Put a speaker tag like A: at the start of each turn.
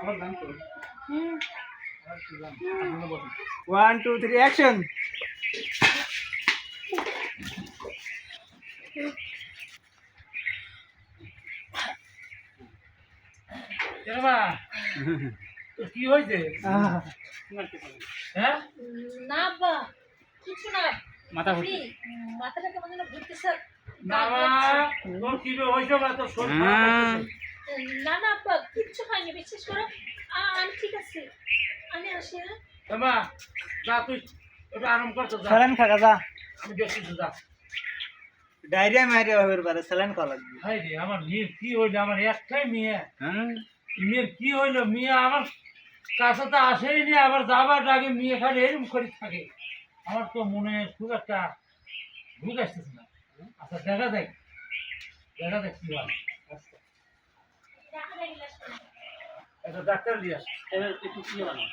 A: আমার গান তো
B: হুম
A: 1 2 3 অ্যাকশন
C: এরবা তোর কি হয়েছে হ্যাঁ
B: না আব্বা কিছু না
A: মাথা
B: আপনি মাথাটা কেমন যেন ঘুরতেছে
C: না তোর কি হয়েছে বা তোর শরীর খারাপ লাগতেছে
B: না না আব্বা কিচ্ছু হয়নি বিশ্বাস করো আমি ঠিক আছি আমি আসি হ্যাঁ
C: এরবা যা তুই একটু আরাম কর তো যা
A: স্যালাইন খাওয়া যা
C: আমি দেখছি তো যা
A: ডায়রিয়া মারিয়া হবে পারে স্যালাইন খাওয়া লাগবে
C: হাই রে আমার মেয়ের কি হইলো আমার একটাই মেয়ে
A: হ্যাঁ
C: মেয়ের কি হইলো মেয়ে আমার কাছে তো আসেই নি আবার যাবার আগে মেয়ে খালি এরকম করে থাকে আমার তো মনে খুব একটা ভুল আসতেছে না আচ্ছা দেখা দেখ কি হয়
B: দেখা যায়
C: একটা ডাক্তার দিয়ে আস
A: একটু কি বানাও